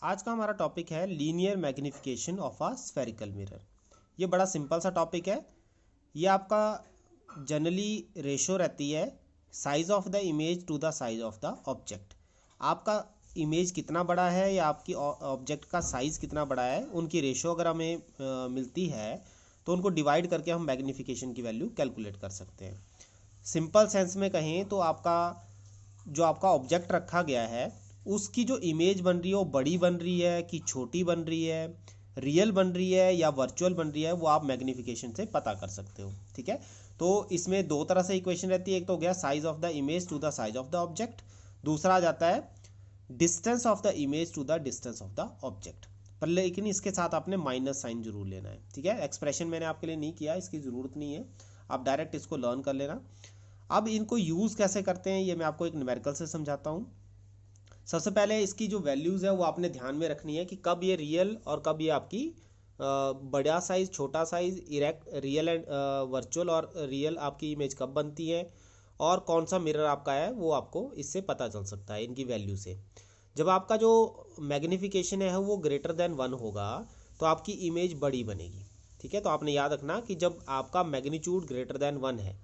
आज का हमारा टॉपिक है linear magnification of a spherical mirror. ये बड़ा सिंपल सा टॉपिक है। ये आपका जनरली रेशो रहती है size of the image to the size of the object. आपका इमेज कितना बड़ा है या आपकी ऑब्जेक्ट का साइज़ कितना बड़ा है, उनकी रेशो अगर हमें मिलती है तो उनको डिवाइड करके हम मैग्निफिकेशन की वैल्यू कैलकुलेट कर सकते हैं। सिंपल सेंस में कहें तो आपका ऑब्जेक्ट रखा गया है उसकी जो इमेज बन रही है वो बड़ी बन रही है कि छोटी बन रही है, रियल बन रही है या वर्चुअल बन रही है, वो आप मैग्निफिकेशन से पता कर सकते हो। ठीक है, तो इसमें दो तरह से इक्वेशन रहती है। एक तो हो गया size of the image to the size of the object, दूसरा आ जाता है distance of the image to the distance of the object. पर लेकिन इसके साथ आपने माइनस साइन जरूर लेना है। ठीक है, एक्सप्रेशन मैंने आपके लिए नहीं किया, इसकी ज़रूरत नहीं है, आप डायरेक्ट इसको लर्न कर लेना। अब इनको यूज़ कैसे करते हैं ये मैं आपको एक न्यूमेरिकल से समझाता हूँ। सबसे पहले इसकी जो वैल्यूज़ है वो आपने ध्यान में रखनी है कि कब ये रियल और कब ये आपकी बड़ा साइज़ छोटा size erect real and virtual और रियल आपकी इमेज कब बनती है और कौन सा मिरर आपका है वो आपको इससे पता चल सकता है इनकी वैल्यू से। जब आपका जो मैग्निफिकेशन है वो ग्रेटर देन 1 होगा तो आपकी इमेज बड़ी बनेगी। ठीक है, तो आपने याद रखना कि जब आपका मैग्नीट्यूड ग्रेटर देन 1 है,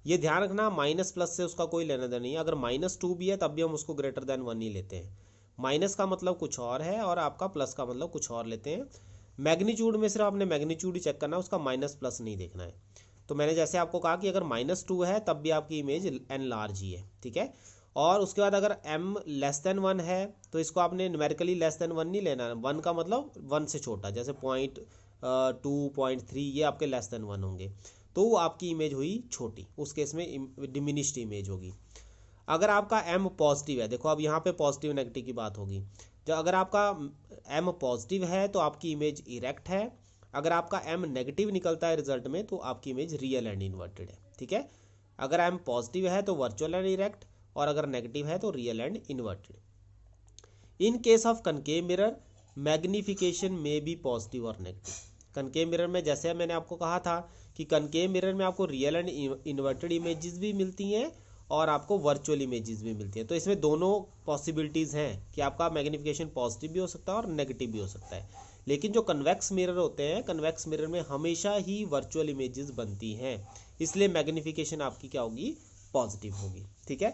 ये ध्यान रखना माइनस प्लस से उसका कोई लेना देना नहीं है। अगर -2 भी है तब भी हम उसको ग्रेटर देन 1 ही लेते हैं। माइनस का मतलब कुछ और है और आपका प्लस का मतलब कुछ और लेते हैं। मैग्नीट्यूड में सिर्फ आपने मैग्नीट्यूड ही चेक करना है, उसका माइनस प्लस नहीं देखना है। तो मैंने जैसे आपको कहा कि अगर -2 है तब भी आपकी इमेज एन लार्ज ही है। ठीक है, और उसके बाद अगर m लेस देन 1 है तो इसको आपने न्यूमेरिकली लेस देन 1 नहीं लेना है। 1 का मतलब 1 से छोटा, जैसे 0.2 0.3 ये आपके लेस देन 1 होंगे तो वो आपकी इमेज हुई छोटी, उस केस में डिमिनिश्ड इमेज होगी। अगर आपका m पॉजिटिव है, देखो अब यहाँ पे पॉजिटिव नेगेटिव की बात होगी। जब अगर आपका m पॉजिटिव है तो आपकी इमेज इरेक्ट है, अगर आपका m नेगेटिव निकलता है रिजल्ट में तो आपकी इमेज रियल एंड इन्वर्टेड है। ठीक है, अगर m पॉजिटिव है तो वर्चुअल एंड इरेक्ट और अगर नेगेटिव है तो real and inverted. In case of concave mirror magnification में बी पॉजिटिव और नेगेटिव। कनकेव मिरर में जैसे मैंने आपको कहा था कि कनकेव मिरर में आपको रियल एंड इन्वर्टेड इमेजेस भी मिलती हैं और आपको वर्चुअल इमेजेस भी मिलती हैं। तो इसमें दोनों पॉसिबिलिटीज़ हैं कि आपका मैग्निफिकेशन पॉजिटिव भी हो सकता है और नेगेटिव भी हो सकता है। लेकिन जो कन्वेक्स मिरर होते हैं, कन्वेक्स मिरर में हमेशा ही वर्चुअल इमेजेस बनती हैं, इसलिए मैग्निफिकेशन आपकी क्या होगी, पॉजिटिव होगी। ठीक है,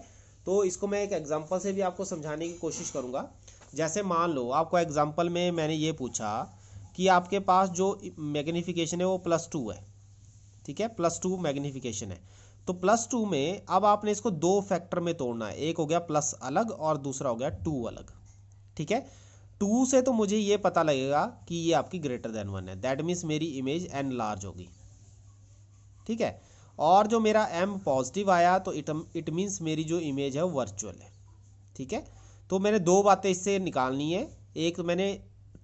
तो इसको मैं एक एग्जांपल से भी आपको समझाने की कोशिश करूँगा। जैसे मान लो आपको एग्जांपल में मैंने ये पूछा कि आपके पास जो मैग्निफिकेशन है वो +2 है। ठीक है, +2 मैग्निफिकेशन है, तो +2 में अब आपने इसको दो फैक्टर में तोड़ना है। एक हो गया प्लस अलग और दूसरा हो गया 2 अलग। ठीक है, 2 से तो मुझे ये पता लगेगा कि ये आपकी ग्रेटर देन 1 है, दैट मीन्स मेरी इमेज एन लार्ज होगी। ठीक है, और जो मेरा m पॉजिटिव आया तो इट मीन्स मेरी जो इमेज है वो वर्चुअल है। ठीक है, तो मैंने दो बातें इससे निकालनी है। एक तो मैंने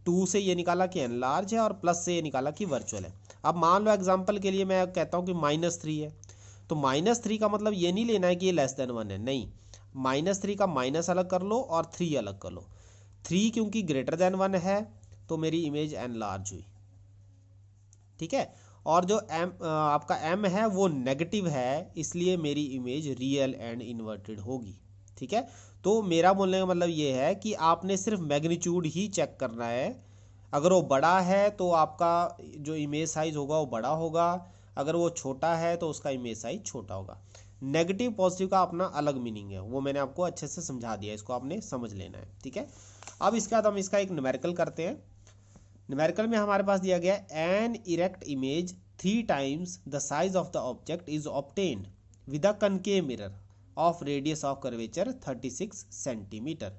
2 से ये निकाला कि एन लार्ज है और प्लस से ये निकाला कि वर्चुअल है। अब मान लो एग्जांपल के लिए मैं कहता हूँ कि -3 है, तो -3 का मतलब ये नहीं लेना है कि ये लेस देन 1 है, नहीं। -3 का माइनस अलग कर लो और 3 अलग कर लो। 3 क्योंकि ग्रेटर देन 1 है तो मेरी इमेज एन लार्ज हुई। ठीक है, और जो आपका m है वो नेगेटिव है, इसलिए मेरी इमेज रियल एंड इन्वर्टेड होगी। ठीक है, तो मेरा बोलने का मतलब ये है कि आपने सिर्फ मैग्नीट्यूड ही चेक करना है। अगर वो बड़ा है तो आपका जो इमेज साइज होगा वो बड़ा होगा, अगर वो छोटा है तो उसका इमेज साइज छोटा होगा। नेगेटिव पॉजिटिव का अपना अलग मीनिंग है, वो मैंने आपको अच्छे से समझा दिया, इसको आपने समझ लेना है। ठीक है, अब इसके बाद हम इसका एक न्यूमेरिकल करते हैं। न्यूमेरिकल में हमारे पास दिया गया an erect image 3 times the size of the object is obtained with a concave mirror of radius of curvature 36 centimeter.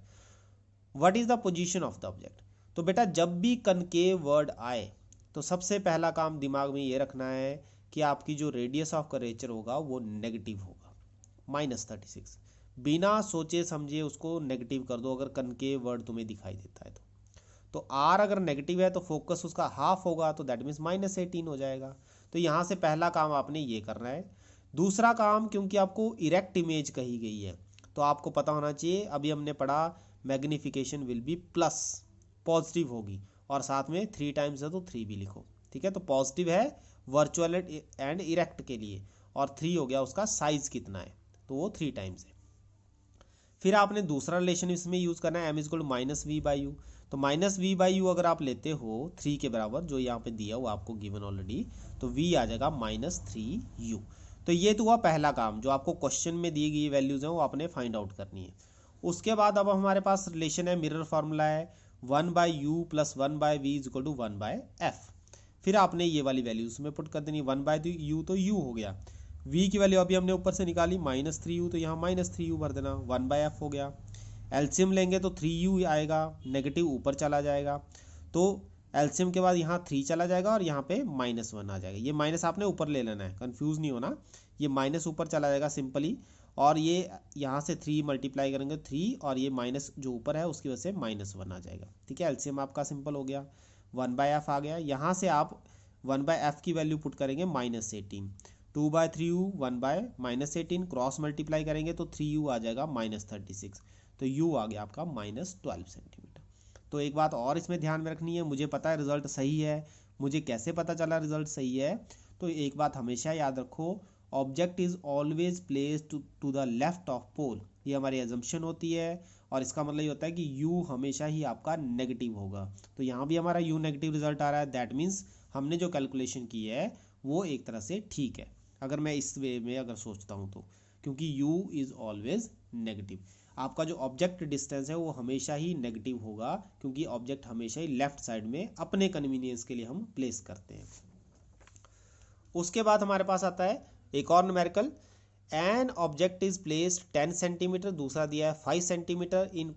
What is the position of the object? तो बेटा जब भी कनकेव वर्ड आए तो सबसे पहला काम दिमाग में ये रखना है कि आपकी जो रेडियस ऑफ कर्वेचर होगा वो नेगेटिव होगा, -36। बिना सोचे समझे उसको नेगेटिव कर दो अगर कनकेव वर्ड तुम्हें दिखाई देता है तो r अगर नेगेटिव है तो फोकस उसका हाफ होगा तो दैट मीन्स -18 हो जाएगा। तो यहाँ से पहला काम आपने ये करना है। दूसरा काम, क्योंकि आपको इरेक्ट इमेज कही गई है तो आपको पता होना चाहिए, अभी हमने पढ़ा magnification will be plus, positive होगी और साथ में 3 times है तो 3 भी लिखो। ठीक है, तो पॉजिटिव है वर्चुअल एंड इरेक्ट के लिए और 3 हो गया उसका साइज कितना है, तो वो 3 times है। फिर आपने दूसरा रिलेशन इसमें यूज़ करना है, m is equal to minus v by u. तो माइनस वी बाई यू अगर आप लेते हो 3 के बराबर, जो यहाँ पे दिया हुआ आपको गिवन ऑलरेडी, तो v आ जाएगा -3u। तो ये तो हुआ पहला काम, जो आपको क्वेश्चन में दी गई वैल्यूज़ हैं वो आपने फाइंड आउट करनी है। उसके बाद अब हमारे पास रिलेशन है, मिरर फार्मूला है 1/u plus 1/v is equal to 1/f। फिर आपने ये वाली वैल्यू उसमें पुट कर देनी, 1/u तो u हो गया, v की वैल्यू अभी हमने ऊपर से निकाली -3u, तो यहाँ -3u भर देना, 1/f हो गया। एलसीएम लेंगे तो 3u आएगा, नेगेटिव ऊपर चला जाएगा, तो एलसीएम के बाद यहाँ 3 चला जाएगा और यहाँ पे -1 आ जाएगा। ये माइनस आपने ऊपर ले लेना है, कंफ्यूज नहीं होना, ये माइनस ऊपर चला जाएगा सिंपली, और ये यहाँ से 3 मल्टीप्लाई करेंगे 3, और ये माइनस जो ऊपर है उसकी वजह से -1 आ जाएगा। ठीक है, एलसीएम आपका सिंपल हो गया, 1/f आ गया। यहाँ से आप 1/f की वैल्यू पुट करेंगे -18, 2/3u 1/-18, क्रॉस मल्टीप्लाई करेंगे तो 3u आ जाएगा -36, तो u आ गया आपका -12 सेंटीमीटर। तो एक बात और इसमें ध्यान में रखनी है, मुझे पता है रिजल्ट सही है, मुझे कैसे पता चला रिजल्ट सही है, तो एक बात हमेशा याद रखो, object is always placed to the left of pole. ये हमारी एजम्पशन होती है, और इसका मतलब ये होता है कि u हमेशा ही आपका नेगेटिव होगा। तो यहाँ भी हमारा u नेगेटिव रिजल्ट आ रहा है, दैट मीन्स हमने जो कैलकुलेशन की है वो एक तरह से ठीक है, अगर मैं इस वे में अगर सोचता हूँ तो, क्योंकि u इज ऑलवेज नेगेटिव। आपका जो ऑब्जेक्ट डिस्टेंस है वो हमेशा ही नेगेटिव होगा, क्योंकि ऑब्जेक्ट हमेशा ही लेफ्ट साइड में अपने कन्वीनियंस के लिए हम प्लेस करते हैं। उसके बाद हमारे पास आता है एक और numerical, an object is placed 10 centimetre, दूसरा दिया है 5 centimetre in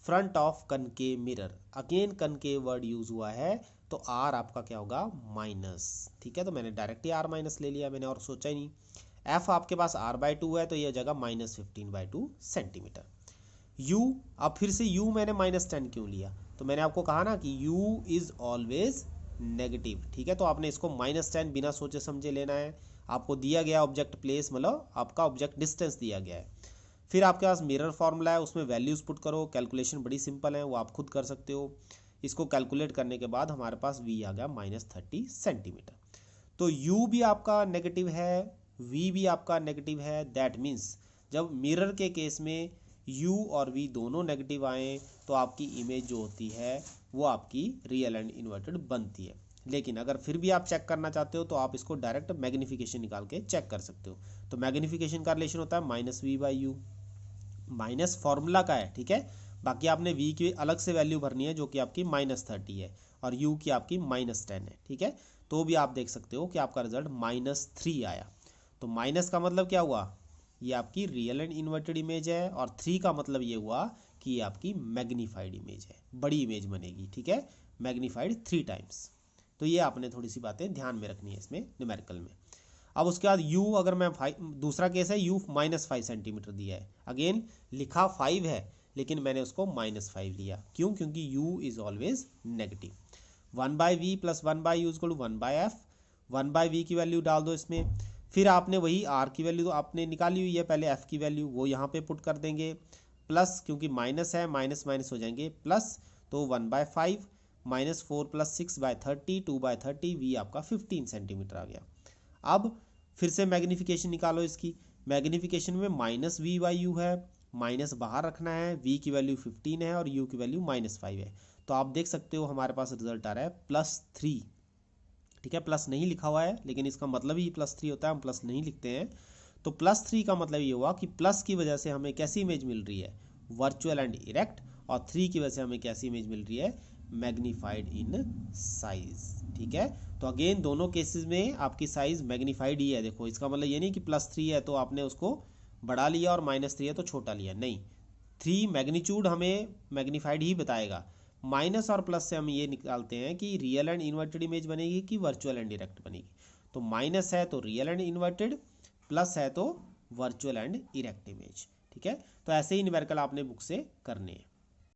front of concave mirror. Again concave word use हुआ है, तो आर आपका क्या होगा, माइनस। ठीक है, तो मैंने डायरेक्ट ही आर माइनस ले लिया, मैंने और सोचा ही नहीं। एफ आपके पास r/2 है, तो ये जगह -15/2 सेंटीमीटर। u, अब फिर से u मैंने -10 क्यों लिया, तो मैंने आपको कहा ना कि u इज ऑलवेज नेगेटिव। ठीक है, तो आपने इसको -10 बिना सोचे समझे लेना है। आपको दिया गया ऑब्जेक्ट प्लेस, मतलब आपका ऑब्जेक्ट डिस्टेंस दिया गया है। फिर आपके पास मिरर फॉर्मूला है, उसमें वैल्यूज पुट करो, कैलकुलेशन बड़ी सिंपल है, वो आप खुद कर सकते हो। इसको कैलकुलेट करने के बाद हमारे पास v आ गया -30 सेंटीमीटर। तो u भी आपका नेगेटिव है, v भी आपका नेगेटिव है, दैट मीन्स जब मिरर के केस में u और v दोनों नेगेटिव आए तो आपकी इमेज जो होती है वो आपकी रियल एंड इन्वर्टेड बनती है। लेकिन अगर फिर भी आप चेक करना चाहते हो तो आप इसको डायरेक्ट मैग्नीफिकेशन निकाल के चेक कर सकते हो। तो मैग्नीफिकेशन का रिलेशन होता है -v/u, माइनस फॉर्मूला का है। ठीक है, बाकी आपने v की अलग से वैल्यू भरनी है, जो कि आपकी -30 है, और u की आपकी -10 है। ठीक है, तो भी आप देख सकते हो कि आपका रिजल्ट -3 आया। तो माइनस का मतलब क्या हुआ, ये आपकी रियल एंड इन्वर्टेड इमेज है, और 3 का मतलब ये हुआ कि ये आपकी मैग्नीफाइड इमेज है, बड़ी इमेज बनेगी। ठीक है, मैग्नीफाइड 3 टाइम्स। तो ये आपने थोड़ी सी बातें ध्यान में रखनी है इसमें न्यूमेरिकल में। अब उसके बाद u, अगर मैं दूसरा केस है u -5 सेंटीमीटर दिया है, अगेन लिखा 5 है लेकिन मैंने उसको -5 लिया, क्यों, क्योंकि u is always negative. 1/v plus 1/u equal to 1/f, 1/v की वैल्यू डाल दो इसमें, फिर आपने वही r की वैल्यू तो आपने निकाली हुई है पहले, f की वैल्यू वो यहाँ पे पुट कर देंगे, प्लस क्योंकि माइनस है माइनस माइनस हो जाएंगे प्लस, तो 1/5 -4 + 6/30, 2/30, v आपका 15 सेंटीमीटर आ गया। अब फिर से मैग्नीफिकेशन निकालो इसकी, मैग्नीफिकेशन में -v/u है, माइनस बाहर रखना है, v की वैल्यू 15 है और u की वैल्यू -5 है, तो आप देख सकते हो हमारे पास रिजल्ट आ रहा है +3। ठीक है, प्लस नहीं लिखा हुआ है लेकिन इसका मतलब ही +3 होता है, हम प्लस नहीं लिखते हैं। तो +3 का मतलब ये हुआ कि प्लस की वजह से हमें कैसी इमेज मिल रही है, वर्चुअल एंड इरेक्ट, और 3 की वजह से हमें कैसी इमेज मिल रही है, मैग्नीफाइड इन साइज। ठीक है, तो अगेन दोनों केसेस में आपकी साइज मैग्नीफाइड ही है। देखो, इसका मतलब ये नहीं कि +3 है तो आपने उसको बड़ा लिया और -3 है तो छोटा लिया, नहीं, 3 मैग्नीट्यूड हमें मैग्नीफाइड ही बताएगा। माइनस और प्लस से हम ये निकालते हैं कि रियल एंड इन्वर्टेड इमेज बनेगी कि वर्चुअल एंड इरेक्ट बनेगी। तो माइनस है तो रियल एंड इन्वर्टेड, प्लस है तो वर्चुअल एंड इरेक्ट इमेज। ठीक है, तो ऐसे ही न्यूमेरिकल आपने बुक से करने हैं।